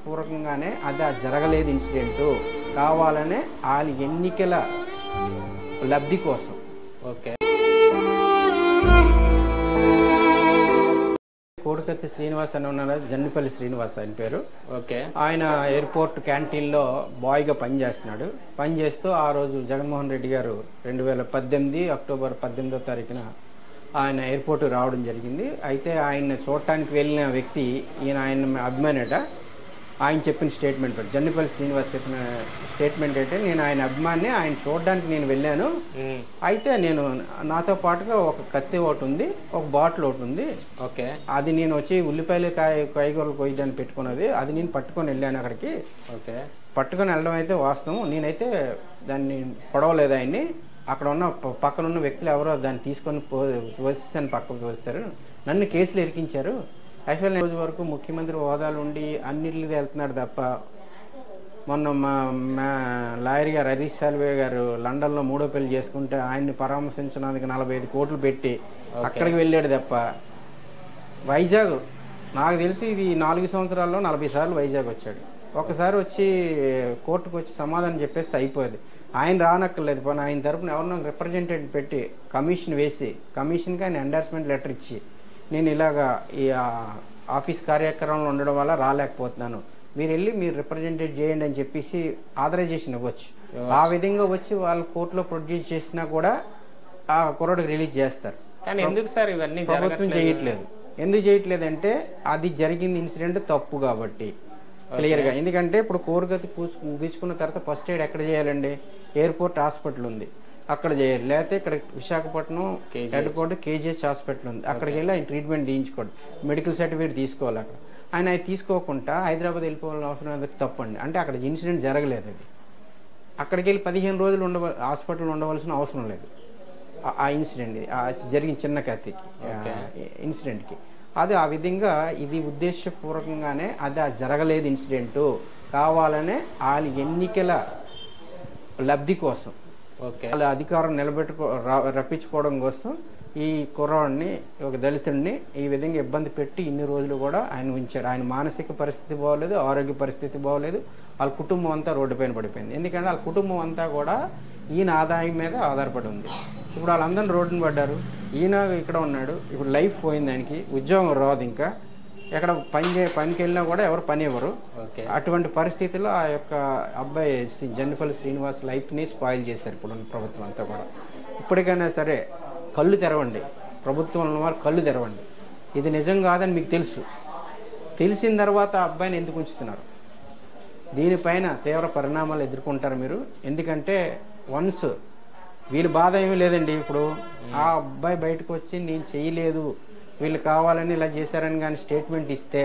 పూర్వకంగానే అది జరగలేదు ఇన్సిడెంటు కావాలనే వాళ్ళ ఎన్నికల లబ్ధి కోసం. ఓకే. కోడికత్తి శ్రీనివాస్ అని ఉన్నారు, జన్నిపల్లి శ్రీనివాస్ ఆయన పేరు. ఓకే. ఆయన ఎయిర్పోర్ట్ క్యాంటీన్లో బాయ్గా పనిచేస్తున్నాడు. పనిచేస్తూ ఆ రోజు జగన్మోహన్ రెడ్డి గారు 2018 అక్టోబర్ 18వ తారీఖున ఆయన ఎయిర్పోర్ట్ రావడం జరిగింది. అయితే ఆయన చూడటానికి వెళ్ళిన వ్యక్తి ఆయన అభిమానట. ఆయన చెప్పిన స్టేట్మెంట్ జన్నిపల్లి శ్రీనివాస్ చెప్పిన స్టేట్మెంట్ అంటే, నేను ఆయన అభిమాని, ఆయన చూడడానికి నేను వెళ్ళాను. అయితే నేను నాతో పాటుగా ఒక కత్తి ఒకటి ఉంది, ఒక బాటిల్ ఒకటి ఉంది. ఓకే. అది నేను వచ్చి ఉల్లిపాయలు కాయగూరలు కొయ్యడానికి పెట్టుకున్నది, అది నేను పట్టుకొని వెళ్ళాను అక్కడికి. ఓకే. పట్టుకొని వెళ్ళడం అయితే వాస్తవం. నేనైతే దాన్ని పొడవలేదు ఆయన్ని. అక్కడ ఉన్న పక్కన ఉన్న వ్యక్తులు ఎవరో దాన్ని తీసుకొని తోసేసాను, పక్కకు తోస్తారు. నన్ను కేసులు ఇరికించారు. యాక్చువల్ రోజు వరకు ముఖ్యమంత్రి హోదాలు ఉండి అన్నిటికి వెళ్తున్నాడు తప్ప, మొన్న మా లాయర్ గారు హరీష్ సాల్వే గారు లండన్లో 3వ పెళ్లి చేసుకుంటే ఆయన్ని పరామర్శించడానికి 45 కోట్లు పెట్టి అక్కడికి వెళ్ళాడు తప్ప, వైజాగ్ నాకు తెలిసి ఇది 4 సంవత్సరాల్లో 40 సార్లు వైజాగ్ వచ్చాడు. ఒకసారి వచ్చి కోర్టుకు వచ్చి సమాధానం చెప్పేస్తే అయిపోయేది. ఆయన రానక్కర్లేదు, పని ఆయన తరపున ఎవరినో రిప్రజెంటేటివ్ పెట్టి కమిషన్ వేసి, కమిషన్కి ఆయన ఎండార్స్మెంట్ లెటర్ ఇచ్చి, నేను ఇలాగా ఈ ఆఫీస్ కార్యక్రమంలో ఉండడం వల్ల రాలేకపోతున్నాను, మీరు వెళ్ళి మీరు రిప్రజెంటేట్ చేయండి అని చెప్పేసి ఆథరైజేషన్ ఇవ్వచ్చు. ఆ విధంగా వచ్చి వాళ్ళు కోర్టులో ప్రొడ్యూస్ చేసినా కూడా ఆ కుర్రోడికి రిలీజ్ చేస్తారు. కానీ ఎందుకు సార్ ఇవన్నీ ప్రభుత్వం చేయట్లేదు? ఎందుకు చేయట్లేదంటే అది జరిగింది ఇన్సిడెంట్ తప్పు కాబట్టి క్లియర్గా. ఎందుకంటే ఇప్పుడు కోరికత్తి గీసుకున్న తర్వాత ఫస్ట్ ఎయిడ్ ఎక్కడ చేయాలండి? ఎయిర్పోర్ట్ హాస్పిటల్ ఉంది, అక్కడ చేయాలి. లేకపోతే ఇక్కడ Visakhapatnam head quarter KGH hospital ఉంది, అక్కడికి వెళ్ళి ఆయన ట్రీట్మెంట్ చేయించుకోండి, మెడికల్ సర్టిఫికేట్ తీసుకోవాలి. అక్కడ ఆయన అది తీసుకోకుండా హైదరాబాద్ వెళ్ళిపోవాలని అవసరం అనేది తప్పండి. అంటే అక్కడ ఇన్సిడెంట్ జరగలేదు. అది అక్కడికి వెళ్ళి 15 రోజులు హాస్పిటల్ ఉండవలసిన అవసరం లేదు. ఆ ఇన్సిడెంట్ జరిగిన చిన్న కత్తికి ఇన్సిడెంట్కి అది ఆ విధంగా ఇది ఉద్దేశపూర్వకంగానే అది జరగలేదు ఇన్సిడెంటు కావాలనే వాళ్ళ ఎన్నికల లబ్ధి కోసం, వాళ్ళ అధికారం రప్పించుకోవడం కోసం ఈ కుర్రాడిని, ఒక దళితుడిని ఈ విధంగా ఇబ్బంది పెట్టి ఇన్ని రోజులు కూడా ఆయన ఉంచాడు. ఆయన మానసిక పరిస్థితి బాగోలేదు, ఆరోగ్య పరిస్థితి బాగోలేదు, వాళ్ళ కుటుంబం అంతా రోడ్డు పైన పడిపోయింది. ఎందుకంటే వాళ్ళ కుటుంబం అంతా కూడా ఈయన ఆదాయం మీద ఆధారపడి ఉంది. ఇప్పుడు వాళ్ళందరూ రోడ్డున పడ్డారు, ఈయన ఇక్కడ ఉన్నాడు, ఇప్పుడు లైఫ్ పోయింది, దానికి ఉద్యోగం రాదు, ఇంకా ఎక్కడ పనికి వెళ్ళినా కూడా ఎవరు పని ఇవ్వరు. అటువంటి పరిస్థితుల్లో ఆ యొక్క అబ్బాయి జన్నిపల్లి శ్రీనివాస్ లైఫ్ని స్పాయిల్ చేశారు ఇప్పుడు ప్రభుత్వం అంతా కూడా. ఇప్పటికైనా సరే కళ్ళు తెరవండి, ప్రభుత్వంలో వారు కళ్ళు తెరవండి. ఇది నిజం కాదని మీకు తెలుసు, తెలిసిన తర్వాత ఆ అబ్బాయిని ఎందుకు ఉంచుతున్నారు? దీనిపైన తీవ్ర పరిణామాలు ఎదుర్కొంటారు మీరు. ఎందుకంటే వన్స్ వీళ్ళ బాధ ఏమీ లేదండి. ఇప్పుడు ఆ అబ్బాయి బయటకు వచ్చి నేను చేయలేదు, వీళ్ళు కావాలని ఇలా చేశారని కానీ స్టేట్మెంట్ ఇస్తే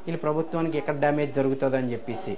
వీళ్ళు ప్రభుత్వానికి ఎక్కడ డ్యామేజ్ జరుగుతుందని చెప్పేసి